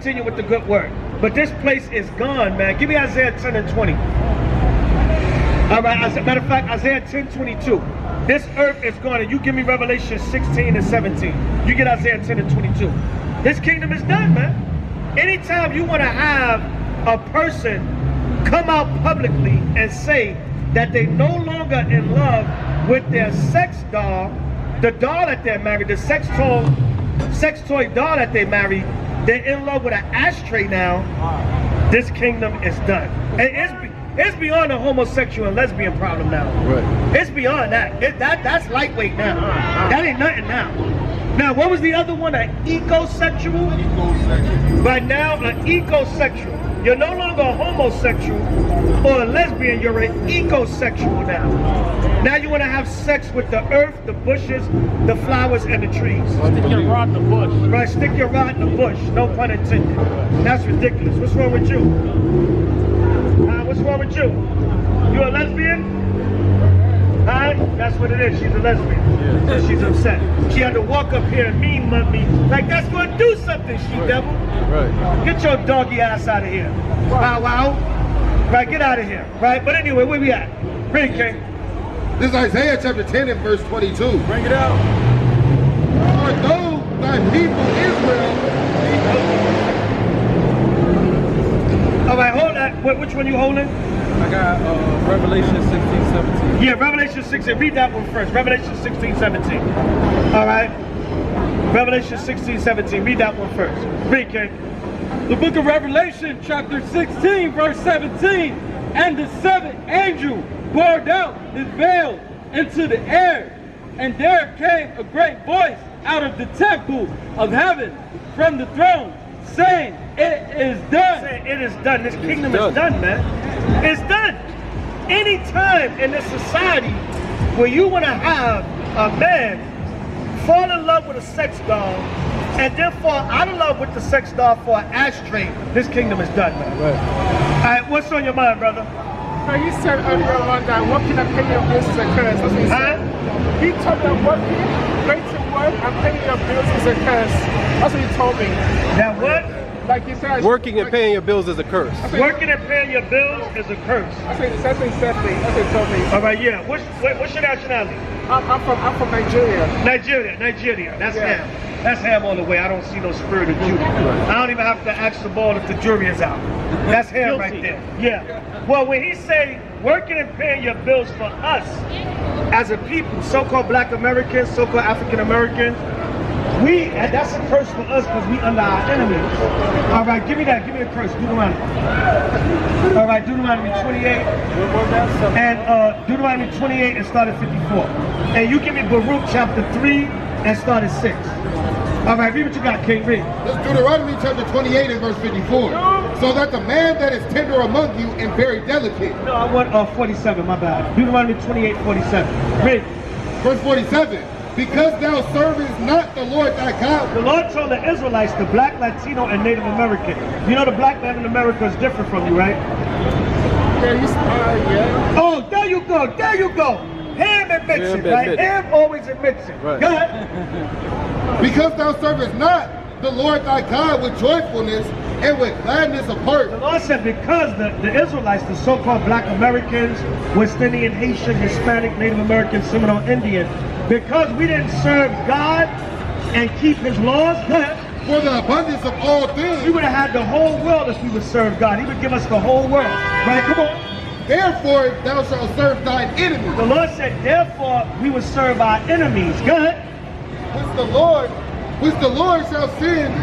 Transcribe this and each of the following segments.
continue with the good work. But this place is gone, man. Give me Isaiah 10 and 20. All right, as a matter of fact, Isaiah 10, 22. This earth is gone, and you give me Revelation 16 and 17. You get Isaiah 10 and 22. This kingdom is done, man. Anytime you want to have a person come out publicly and say that they no longer in love with their sex doll, the doll that they're married, the sex toy doll that they married, they're in love with an ashtray now. This kingdom is done. And it's beyond a homosexual and lesbian problem now. Right. It's beyond that. That's lightweight now. That ain't nothing now. Now, what was the other one? An ecosexual? Right now, an ecosexual. You're no longer a homosexual or a lesbian, you're an ecosexual now. Now you want to have sex with the earth, the bushes, the flowers, and the trees. Stick your rod in the bush. Right, stick your rod in the bush. No pun intended. That's ridiculous. What's wrong with you? What's wrong with you? You a lesbian? That's what it is. She's a lesbian. Yeah. So she's upset. She had to walk up here and mean mug me. Like, that's going to do something, she-devil. Right. Get your doggy ass out of here. Wow, wow. Right, get out of here. Right, but anyway, where we at? Bring it, King. This is Isaiah chapter 10 and verse 22. Bring it out. For though thy people Israel... All right, hold that. Which one you holding? I got Revelation 16, 17. Yeah, Revelation 16. Read that one first. Revelation 16, 17. All right. Revelation 16, 17. Read that one first. Read, King. The book of Revelation, chapter 16, verse 17. And the seventh angel poured out his veil into the air, and there came a great voice out of the temple of heaven from the throne, saying, it is done. Saying, it is done. This kingdom is done, man. It's done. Any time in this society where you want to have a man fall in love with a sex doll and then fall out of love with the sex doll for an ashtray, this kingdom is done, man. Right. All right, what's on your mind, brother? You said earlier on that working and paying your bills is a curse. That's what he said. He told me that working, going to work and paying your bills is a curse. That's what he told me. That what? Like he said, Working and paying your bills is a curse. Working and paying your bills is a curse. That's what he said to me. That's what he told me. All right, yeah. What's your nationality? I'm from Nigeria. Nigeria. That's Ham. That's Ham all the way. I don't see no spirit of Judah. I don't even have to ask the ball if the jury is out. That's Ham right there. Yeah. Well, when he say working and paying your bills for us as a people, so-called Black Americans, so-called African Americans, that's a curse for us because we under our enemies. All right, give me that. Give me the curse. Deuteronomy. All right, Deuteronomy 28. And Deuteronomy 28 and start at 54. And you give me Baruch chapter 3 and start at 6. All right, read what you got, King. Read. This is Deuteronomy chapter 28 and verse 54. So that the man that is tender among you and very delicate. No, I want 47, my bad. Deuteronomy 28, 47. Read. Verse 47. Because thou servest not the Lord thy God. The Lord told the Israelites, the Black, Latino, and Native American. You know the Black man in America is different from you, right? Yeah. Oh, there you go. There you go. Ham admits it, right? Ham always admits it. Right. Go ahead. Because thou servest not the Lord thy God with joyfulness and with gladness of heart. The Lord said because the Israelites, the so-called Black Americans, West Indian, Haitian, Hispanic, Native American, Seminole Indian, because we didn't serve God and keep his laws, for the abundance of all things, we would have had the whole world if we would serve God. He would give us the whole world. Right? Come on. Therefore thou shalt serve thine enemies. The Lord said, therefore we would serve our enemies. Go ahead. Which the Lord shall send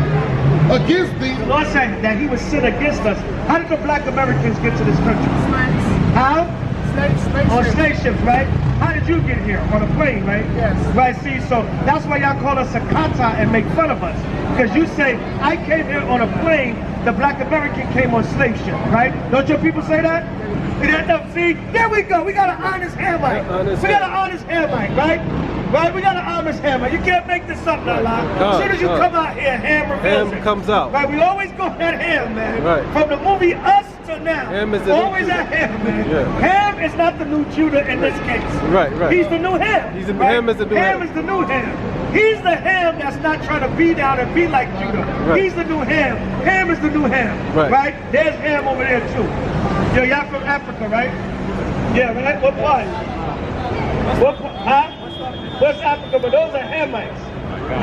against thee. The Lord said that he would sin against us. How did the Black Americans get to this country? Slaves. How? Slaves. On slave ships, right? How did you get here? On a plane, right? Yes. Right, see, so that's why y'all call us a kata and make fun of us. Because you say, I came here on a plane, the Black American came on slave ship, right? Don't your people say that? See, there we go. We got an honest Hamite. We got an honest Hamite, right? Right? We got an Amish ham, man. You can't make this up now, Locke. As soon as you come out here, ham reveals Ham it. comes out. Right? We always go at ham, man. Right. From the movie Us to now. Ham is the always new at ham, man. Yeah. Ham is not the new Judah in this case. Right, right. He's the new ham. He's the right? ham is the new ham. Ham is the new ham. He's the ham that's not trying to be down and be like Judah. Right. He's the new ham. Ham is the new ham. Right. There's ham over there too. Yo, y'all from Africa, right? Yeah, right? What part? What part? Huh? West Africa, but those are Hamites.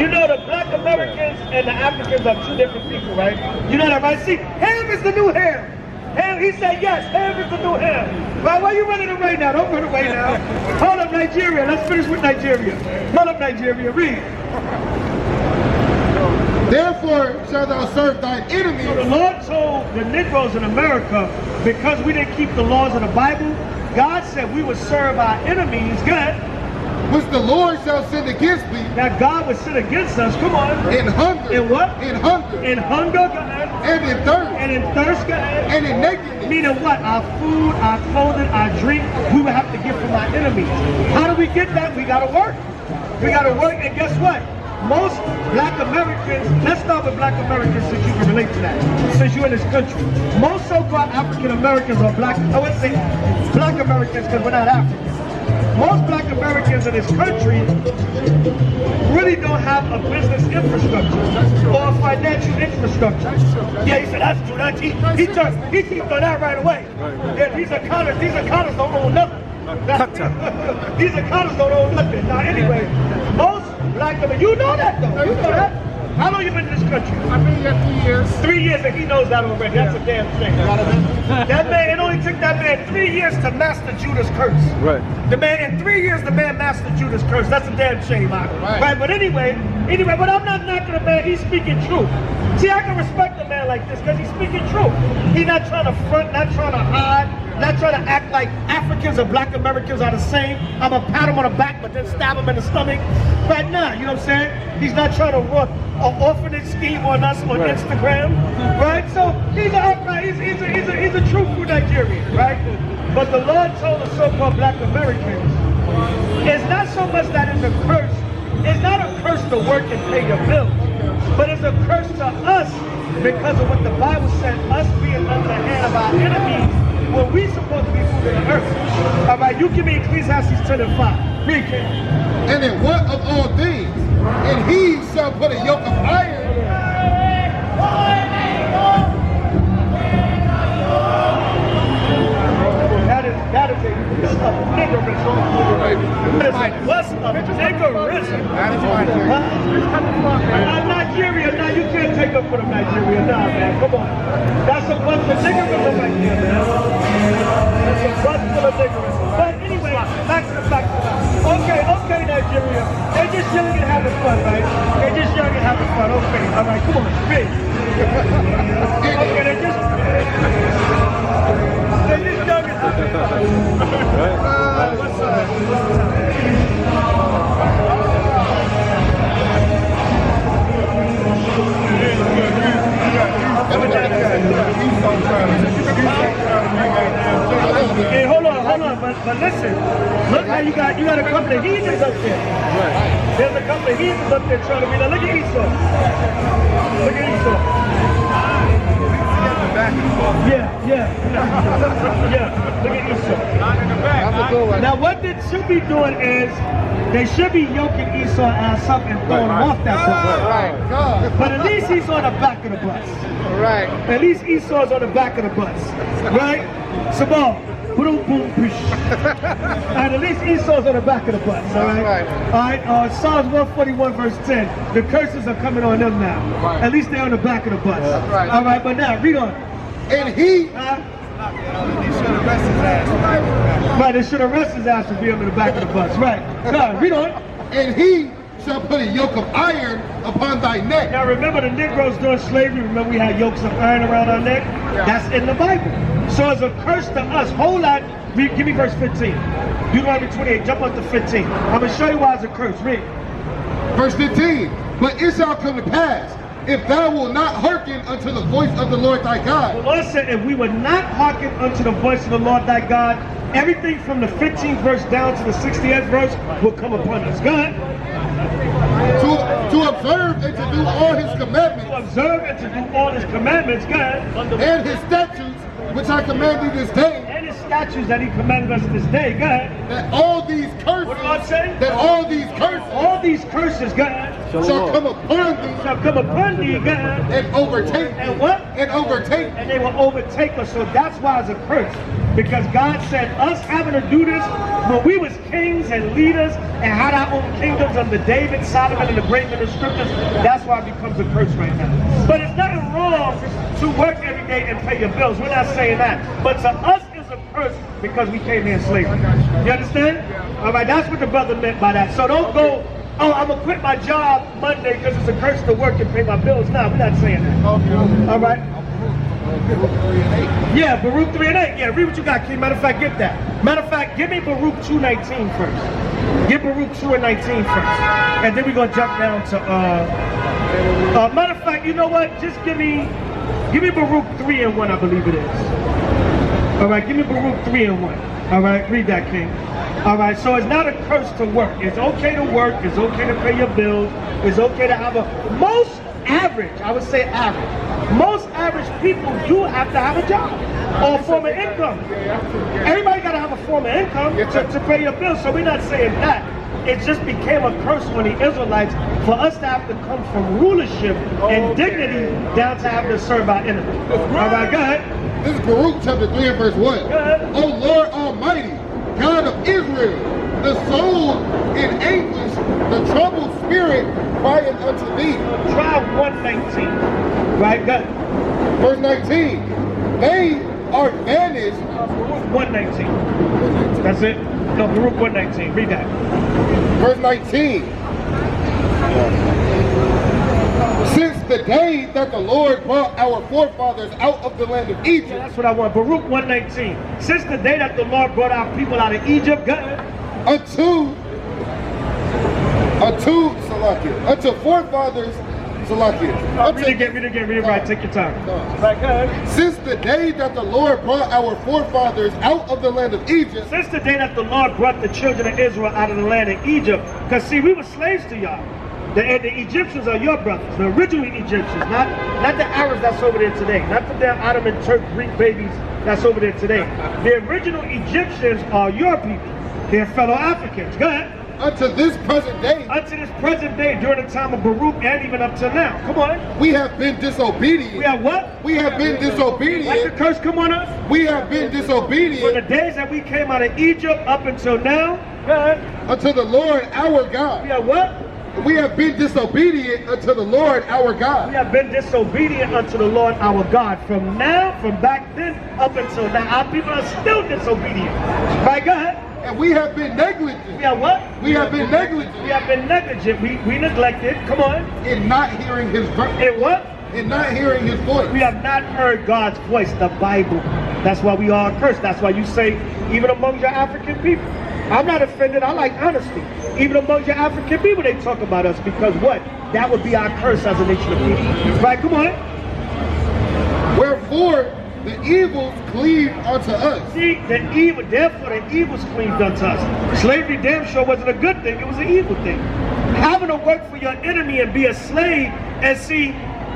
You know the black Americans and the Africans are two different people, right? You know that, right? See, Ham is the new Ham. Ham, he said yes, Ham is the new Ham. Right, why are you running away now? Don't run away now. Hold up, Nigeria. Let's finish with Nigeria. Hold up, Nigeria. Read. Therefore shalt thou serve thine enemies. So the Lord told the Negroes in America, because we didn't keep the laws of the Bible, God said we would serve our enemies. Good. Which the Lord shall send against me. That God would sin against us. Come on. In hunger. In what? In hunger. In hunger, God. And in thirst. And in thirst, God. And in nakedness. Meaning what? Our food, our clothing, our drink, we would have to get from our enemies. How do we get that? We gotta work. We gotta work, and guess what? Most black Americans, let's start with black Americans since you can relate to that, since you're in this country. Most so-called African Americans or black, I wouldn't say black Americans because we're not Africans. Most black Americans in this country really don't have a business infrastructure or a financial infrastructure. Yeah, he said that's true. He keeps on that right away. Yeah, these accountants don't own nothing. These accountants don't own nothing. Now anyway, most black Americans, you know that though. You know that. How long you been in this country? I've been here 3 years. 3 years, and he knows that already. That's a damn shame. That man, it only took that man 3 years to master Judah's curse. Right. The man, in 3 years, the man mastered Judah's curse. That's a damn shame, right? But anyway, but I'm not knocking the man. He's speaking truth. See, I can respect a man like this because he's speaking truth. He's not trying to front, not trying to hide, not trying to act like Africans and black Americans are the same. I'm going to pat him on the back, but then stab him in the stomach. But nah, you know what I'm saying? He's not trying to run an orphanage scheme on us on Instagram, right? So he's a truthful Nigerian, right? But the Lord told the so-called black Americans, it's not so much that it's a curse. It's not a curse to work and pay your bills, but it's a curse to us because of what the Bible said, us being under the hand of our enemies, when we supposed to be food of the earth. All right, you give me Ecclesiastes 10 and 5. Read it. And in what of all things? And he shall put a yoke of iron. That is a niggerism. What's a niggerism? Nigeria, now you can't take up for the Nigeria, nah, man, come on. That's a bunch of niggerism right there, man. That's a bunch full of niggerism. But anyway, back to the fact. Okay, Nigeria. They're just young and having fun, right? They're just young and having fun. Okay, all right, come on, big. Okay, they're just young and having fun. What's up? Hey, hold on, but listen. Look how you got a couple of heathens up there. Right. There's a couple of heathens up there trying to be like, look at Esau. Look at Esau. Yeah, look at Esau. Now what they should be doing is, they should be yoking Esau ass up and throwing him off that bus. Right. But at least he's on the back of the bus. Right. At least Esau's on the back of the bus. Right? Sabal. Boom, boom, push. And at least Esau's on the back of the bus. All right? All right. Psalms 141 verse 10. The curses are coming on them now. Right. At least they're on the back of the bus. Right. All right, but now read on. And he should have arrested his ass. Right, they should arrest his ass to be up in the back of the bus. Right. Now, read on. And he shall put a yoke of iron upon thy neck. Now remember the Negroes during slavery, remember we had yokes of iron around our neck? Yeah. That's in the Bible. So it's a curse to us. Hold on. Give me verse 15. Deuteronomy 28, jump up to 15. I'm going to show you why it's a curse. Read. Verse 15. But it shall come to pass, if thou wilt not hearken unto the voice of the Lord thy God. The Lord said, if we would not hearken unto the voice of the Lord thy God, everything from the 15th verse down to the 60th verse will come upon us. Go ahead. To observe and to do all his commandments. To observe and to do all his commandments. Go ahead. And his statutes, which I command thee this day. And his statutes that he commanded us this day. Go ahead. That all these curses. What do I say? That all these curses. Go ahead. Shall come upon thee. Shall come upon thee. Go ahead. And overtake. And what? And overtake. And they will overtake us. So that's why it's a curse. Because God said us having to do this when we was kings and leaders and had our own kingdoms under David, Solomon, and the great men of scriptures. That's why it becomes a curse right now. But it's nothing wrong to work every day and pay your bills. We're not saying that. But to us it's a curse because we came here in slavery. You understand? All right, that's what the brother meant by that. So don't go, oh, I'm going to quit my job Monday because it's a curse to work and pay my bills. No, we're not saying that. All right? Yeah, Baruch 3 and 8. Yeah, read what you got, King. Matter of fact, get that. Matter of fact, give me Baruch 2:19 first. Get Baruch 2 and 19 first. And then we're going to jump down to, matter of fact, you know what? Just give me Baruch 3 and 1, I believe it is. All right, give me Baruch 3 and 1. All right, read that, King. All right, so it's not a curse to work. It's okay to work. It's okay to pay your bills. It's okay to have most average, I would say average. Most average people do have to have a job or a form of income. Everybody got to have a form of income to pay your bills. So we're not saying that. It just became a curse when the Israelites, for us to have to come from rulership and dignity down to having to serve our enemies. All right, go ahead. This is Baruch chapter 3 and verse 1. Go ahead. O Lord Almighty, God of Israel, the soul in anguish, the troubled spirit crying unto thee. Try 119. Right, go ahead. Verse 19. They are vanished. 119. That's it? No, Baruch 119. Read that. Verse 19. Since the day that the Lord brought our forefathers out of the land of Egypt. Yeah, that's what I want. Baruch 119. Since the day that the Lord brought our people out of Egypt, go ahead. Unto forefathers, Salakia. Read it again, right, take your time. Right, go ahead. Since the day that the Lord brought our forefathers out of the land of Egypt. Since the day that the Lord brought the children of Israel out of the land of Egypt, because see, we were slaves to y'all. The Egyptians are your brothers, the original Egyptians, not the Arabs that's over there today, not the damn Ottoman Turk Greek babies that's over there today. The original Egyptians are your people. They're fellow Africans. Go ahead. Unto this present day. Unto this present day, during the time of Baruch and even up to now. Come on. We have been disobedient. We have what? We have been disobedient. Let the curse come on us. We have been disobedient. From the days that we came out of Egypt up until now. Go ahead. Unto the Lord our God. We have what? We have been disobedient unto the Lord our God. We have been disobedient unto the Lord our God. From back then up until now, our people are still disobedient. Right, go ahead. And we have been negligent. We have what? We have been negligent. We have been negligent. We neglected. Come on. In not hearing his voice. In what? In not hearing his voice. We have not heard God's voice, the Bible. That's why we are cursed. That's why you say, even among your African people. I'm not offended. I like honesty. Even among your African people, they talk about us because what? That would be our curse as a nation of people. Right? Come on. Wherefore the evils cleave unto us. See, therefore the evils cleaved unto us. Slavery damn sure wasn't a good thing. It was an evil thing. Having to work for your enemy and be a slave, and see,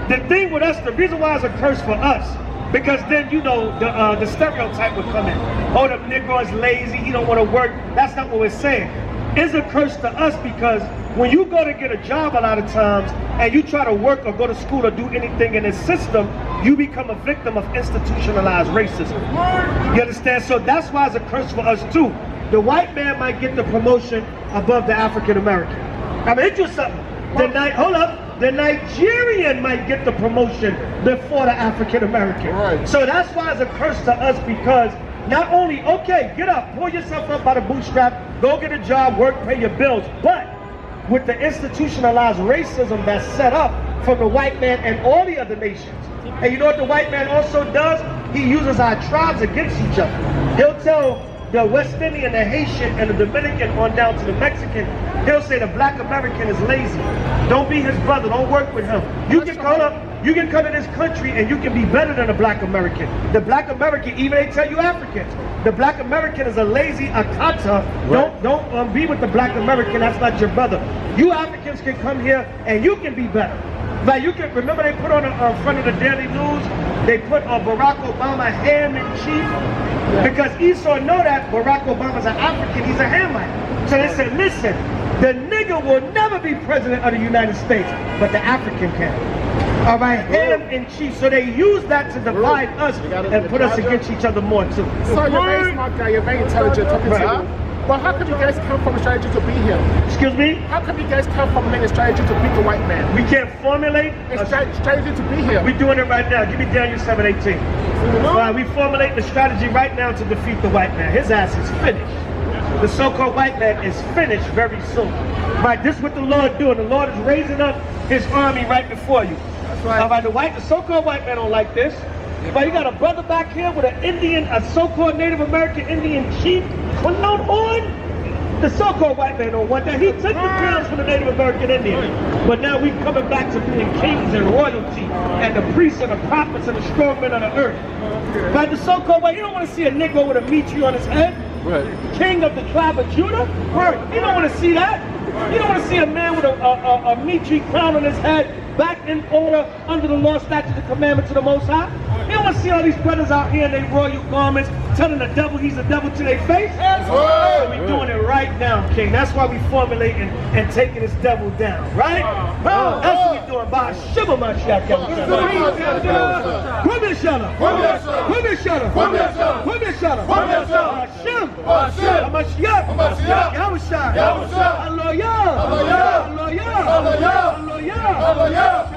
the thing with us, the reason why it's a curse for us, because then, you know, the stereotype would come in. Oh, the Negro is lazy, he don't want to work. That's not what we're saying. It's a curse to us because when you go to get a job a lot of times and you try to work or go to school or do anything in this system, you become a victim of institutionalized racism. You understand? So that's why it's a curse for us too. The white man might get the promotion above the African American. I'm gonna hit you something. The Nigerian might get the promotion before the African American. Right. So that's why it's a curse to us because not only, okay, get up, pull yourself up by the bootstrap, go get a job, work, pay your bills, but with the institutionalized racism that's set up from the white man and all the other nations. And you know what the white man also does? He uses our tribes against each other. He'll tell the West Indian, the Haitian, and the Dominican on down to the Mexican, he'll say the black American is lazy. Don't be his brother, don't work with him. You get caught up. You can come to this country and you can be better than a black American. The black American, even they tell you Africans, the black American is a lazy akata. Right. Don't be with the black American. That's not your brother. You Africans can come here and you can be better. Like you can remember they put on front of the Daily News, they put Barack Obama hand in chief because Esau know that Barack Obama's an African, he's a Hamite. So they said, listen, the nigger will never be president of the United States, but the African can. All right, hand in chief. So they use that to divide us and put us against each other more too. So you're a very smart guy, you're very intelligent talking to you. But how come you guys come from a strategy to be here? Excuse me? How come you guys come from a strategy to beat the white man? We can't formulate A strategy to be here. We're doing it right now. Give me Daniel 7:18. We formulate the strategy right now to defeat the white man. His ass is finished. The so-called white man is finished very soon. Right, this is what the Lord doing. The Lord is raising up his army right before you. That's right. All right, the so-called white man don't like this. But you got a brother back here with an Indian, a so-called Native American Indian chief with no horn. The so-called white man don't want that. He took the crowns from the Native American Indian. But now we coming back to being kings and royalty and the priests and the prophets and the strong men of the earth. But the so-called white, you don't want to see a Negro with a meat tree on his head. Right. King of the tribe of Judah. Right. You don't want to see that. You don't want to see a man with a meat tree crown on his head, back in order under the law, statutes, and commandments of the Most High. You don't want to see all these brothers out here in their royal garments telling the devil he's a devil to their face. So we're doing it right now, King. That's why we formulating and taking this devil down, right? That's what we're doing. By Shiva Mashiach. Hallelujah.